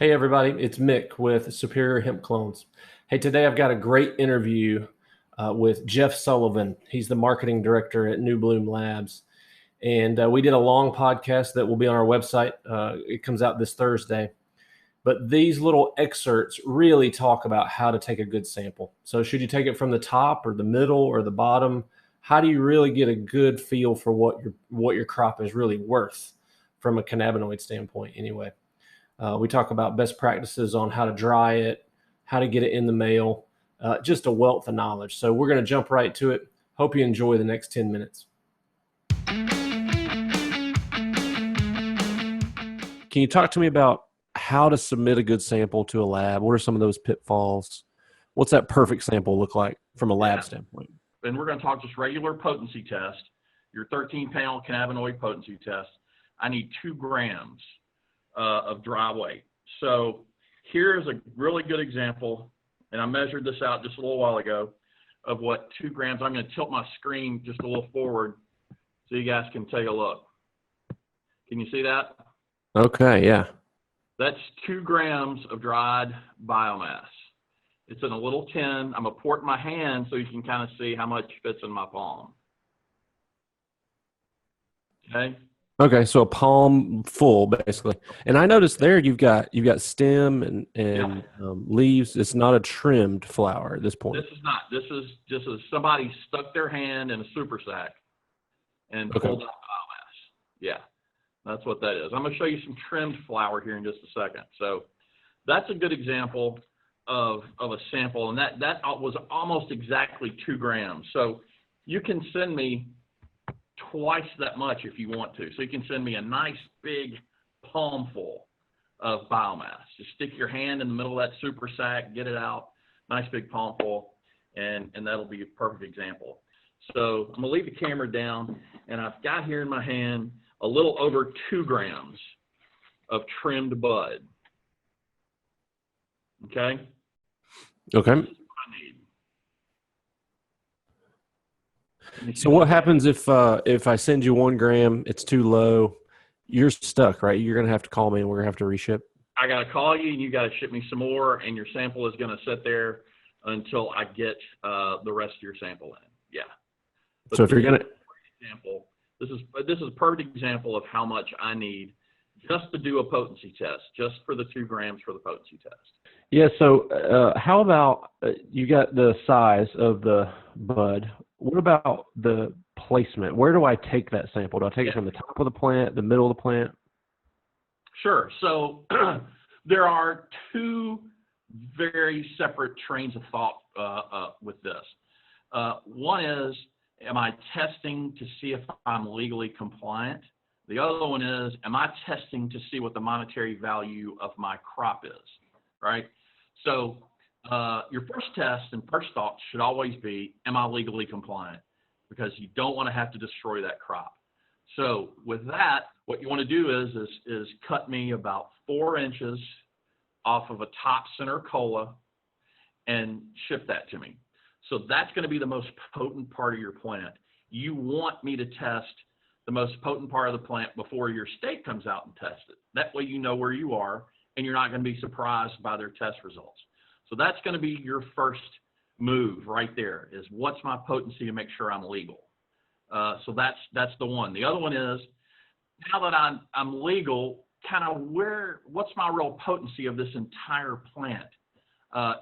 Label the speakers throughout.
Speaker 1: Hey everybody, it's Mick with Superior Hemp Clones. Hey, today I've got a great interview with Jeff Sullivan. He's the marketing director at New Bloom Labs. And we did a long podcast that will be on our website. It comes out this Thursday. But these little excerpts really talk about how to take a good sample. So should you take it from the top or the middle or the bottom? How do you really get a good feel for what your crop is really worth from a cannabinoid standpoint anyway? We talk about best practices on how to dry it, how to get it in the mail, just a wealth of knowledge. So we're going to jump right to it. Hope you enjoy the next 10 minutes. Can you talk to me about how to submit a good sample to a lab? What are some of those pitfalls? What's that perfect sample look like from a lab standpoint?
Speaker 2: And we're going to talk just regular potency test, your 13-pound cannabinoid potency test. I need 2 grams of dry weight. So here's a really good example, and I measured this out just a little while ago, of what 2 grams. I'm going to tilt my screen just a little forward so you guys can take a look. Can you see that?
Speaker 1: Okay, yeah.
Speaker 2: That's 2 grams of dried biomass. It's in a little tin. I'm going to pour it in my hand so you can kind of see how much fits in my palm. Okay.
Speaker 1: Okay, so a palm full, basically. And I noticed there you've got stem and leaves. It's not a trimmed flower at this point.
Speaker 2: This is not. This is just as somebody stuck their hand in a super sack and pulled out biomass. Yeah, that's what that is. I'm going to show you some trimmed flower here in just a second. So that's a good example of a sample, and that was almost exactly 2 grams. So you can send me twice that much if you want to. So you can send me a nice big palmful of biomass. Just stick your hand in the middle of that super sack, get it out, nice big palmful, and that'll be a perfect example. So I'm gonna leave the camera down, and I've got here in my hand a little over 2 grams of trimmed bud. Okay?
Speaker 1: Okay.
Speaker 2: This is what I need.
Speaker 1: So what happens if I send you 1 gram, it's too low, you're stuck, right? You're gonna have to call me and we're gonna have to reship.
Speaker 2: I gotta call you and you gotta ship me some more, and your sample is gonna sit there until I get the rest of your sample in. Yeah. But
Speaker 1: so if you're gonna
Speaker 2: this is a perfect example of how much I need just to do a potency test, just for the 2 grams for the potency test.
Speaker 1: Yeah, so how about you got the size of the bud. What about the placement? Where do I take that sample? Do I take it from the top of the plant, the middle of the plant?
Speaker 2: Sure. So there are 2 very separate trains of thought with this. One is, am I testing to see if I'm legally compliant? The other one is, am I testing to see what the monetary value of my crop is, right? So your first test and first thought should always be, am I legally compliant? Because you don't want to have to destroy that crop. So with that, what you want to do is cut me about 4 inches off of a top center cola and ship that to me. So that's going to be the most potent part of your plant. You want me to test the most potent part of the plant before your state comes out and tests it. That way you know where you are, and you're not going to be surprised by their test results. So that's going to be your first move right there, is what's my potency to make sure I'm legal. So that's the one. The other one is, now that I'm legal, kind of what's my real potency of this entire plant?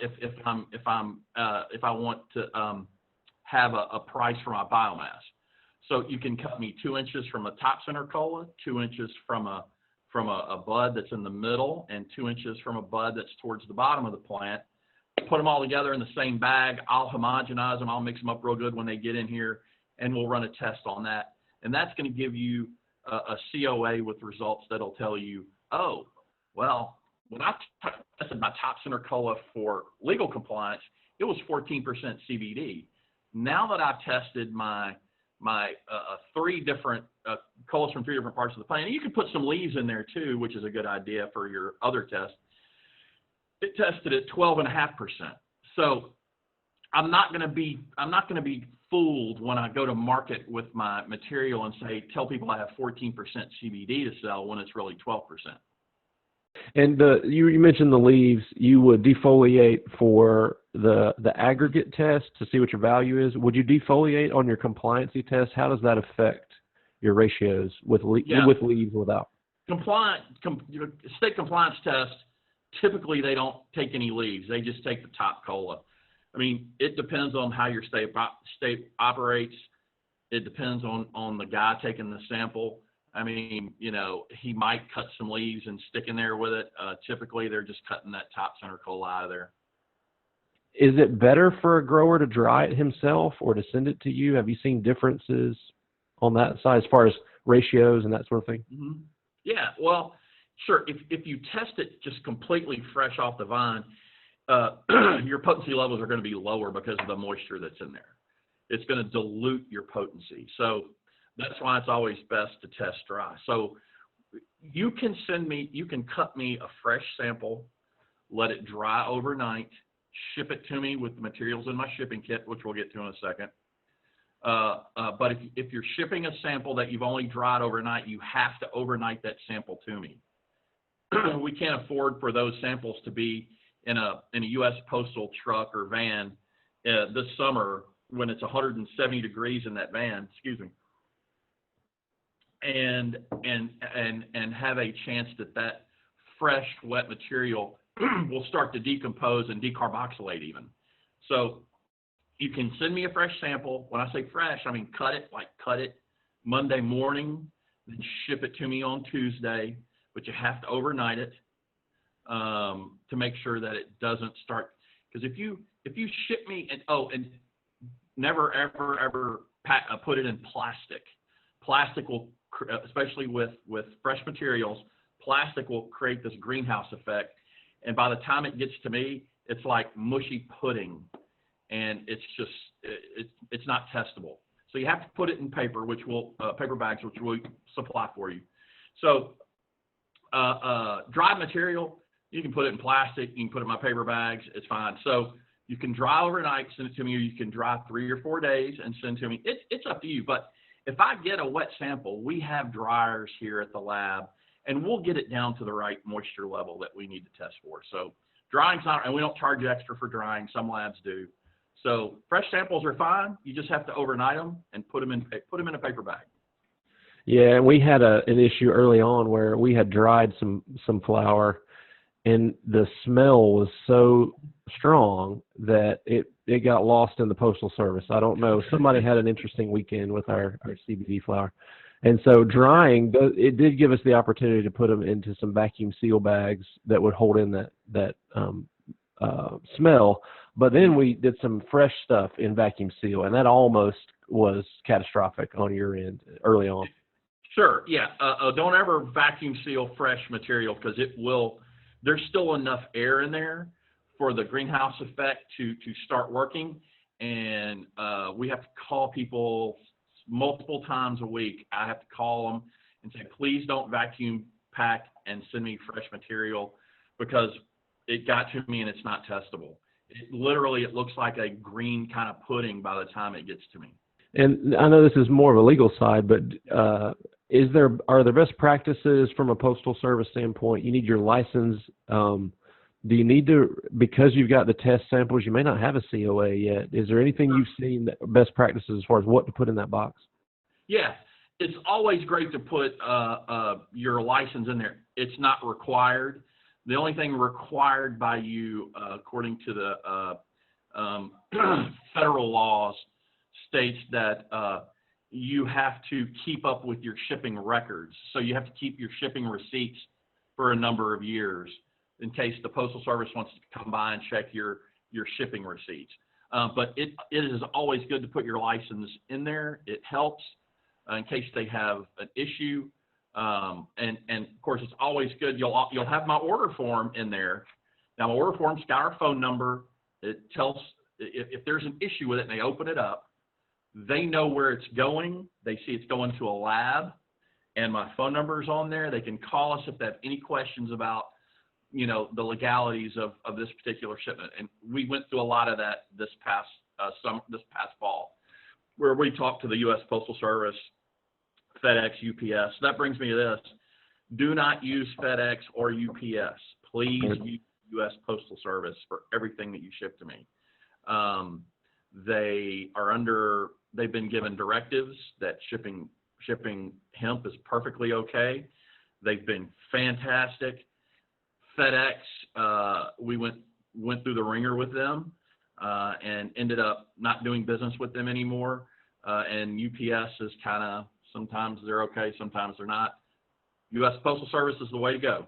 Speaker 2: If I want to have a price for my biomass. So you can cut me 2 inches from a top center cola, 2 inches from a bud that's in the middle, and 2 inches from a bud that's towards the bottom of the plant. Put them all together in the same bag. I'll homogenize them. I'll mix them up real good when they get in here, and we'll run a test on that. And that's going to give you a COA with results that'll tell you, oh, well, when I tested my top center cola for legal compliance, it was 14% CBD. Now that I've tested my 3 different colas from 3 different parts of the plant, and you can put some leaves in there too, which is a good idea for your other test. It tested at 12.5%. So I'm not going to be fooled when I go to market with my material and tell people I have 14% CBD to sell when it's really 12%.
Speaker 1: And you mentioned the leaves. You would defoliate for the aggregate test to see what your value is. Would you defoliate on your compliancy test? How does that affect your ratios with with leaves without?
Speaker 2: State compliance tests, typically they don't take any leaves. They just take the top cola. I mean, it depends on how your state operates. It depends on the guy taking the sample. I mean, you know, he might cut some leaves and stick in there with it. Typically, they're just cutting that top center cola out of there.
Speaker 1: Is it better for a grower to dry it himself or to send it to you? Have you seen differences on that side as far as ratios and that sort of thing?
Speaker 2: Mm-hmm. Yeah, well, sure. If you test it just completely fresh off the vine, your potency levels are going to be lower because of the moisture that's in there. It's going to dilute your potency. So that's why it's always best to test dry. So you can cut me a fresh sample, let it dry overnight, ship it to me with the materials in my shipping kit, which we'll get to in a second. But if you're shipping a sample that you've only dried overnight, you have to overnight that sample to me. We can't afford for those samples to be in a U.S. postal truck or van this summer when it's 170 degrees in that van. Excuse me. And have a chance that fresh wet material will start to decompose and decarboxylate even. So you can send me a fresh sample. When I say fresh, I mean cut it Monday morning, then ship it to me on Tuesday, but you have to overnight it to make sure that it doesn't start. Because if you ship me and never ever put it in plastic. Plastic will, especially with fresh materials, plastic will create this greenhouse effect, and by the time it gets to me, it's like mushy pudding, and it's not testable. So you have to put it in paper, paper bags, which we'll supply for you. So dried material, you can put it in plastic, you can put it in my paper bags, it's fine. So you can dry overnight, send it to me, or you can dry 3 or 4 days and send it to me. It's up to you. But if I get a wet sample, we have dryers here at the lab, and we'll get it down to the right moisture level that we need to test for. So drying's not, and we don't charge extra for drying. Some labs do. So fresh samples are fine. You just have to overnight them and put them in a paper bag.
Speaker 1: Yeah, and we had an issue early on where we had dried some flour, and the smell was so strong that it got lost in the postal service. I don't know. Somebody had an interesting weekend with our CBD flour. And so drying, it did give us the opportunity to put them into some vacuum seal bags that would hold in that smell. But then we did some fresh stuff in vacuum seal, and that almost was catastrophic on your end early on.
Speaker 2: Sure, yeah. Don't ever vacuum seal fresh material because there's still enough air in there for the greenhouse effect to start working. And we have to call people multiple times a week. I have to call them and say, please don't vacuum pack and send me fresh material because it got to me and it's not testable. It looks like a green kind of pudding by the time it gets to me.
Speaker 1: And I know this is more of a legal side, but are there best practices from a postal service standpoint? You need your license. Do you need to, because you've got the test samples, you may not have a COA yet. Is there anything you've seen that best practices as far as what to put in that box? Yeah,
Speaker 2: it's always great to put your license in there. It's not required. The only thing required by you, according to the federal laws, states that you have to keep up with your shipping records. So you have to keep your shipping receipts for a number of years in case the Postal Service wants to come by and check your shipping receipts. But it is always good to put your license in there. It helps in case they have an issue. And of course, it's always good. You'll have my order form in there. Now, my order form's got our phone number. It tells if there's an issue with it and they open it up, they know where it's going. They see it's going to a lab, and my phone number is on there. They can call us if they have any questions about, the legalities of this particular shipment. And we went through a lot of that this past fall, where we talked to the U.S. Postal Service, FedEx, UPS. That brings me to this. Do not use FedEx or UPS. Please use U.S. Postal Service for everything that you ship to me. They've been given directives that shipping hemp is perfectly okay. They've been fantastic. FedEx, we went through the ringer with them and ended up not doing business with them anymore. And UPS is kind of, sometimes they're okay, sometimes they're not. U.S. Postal Service is the way to go.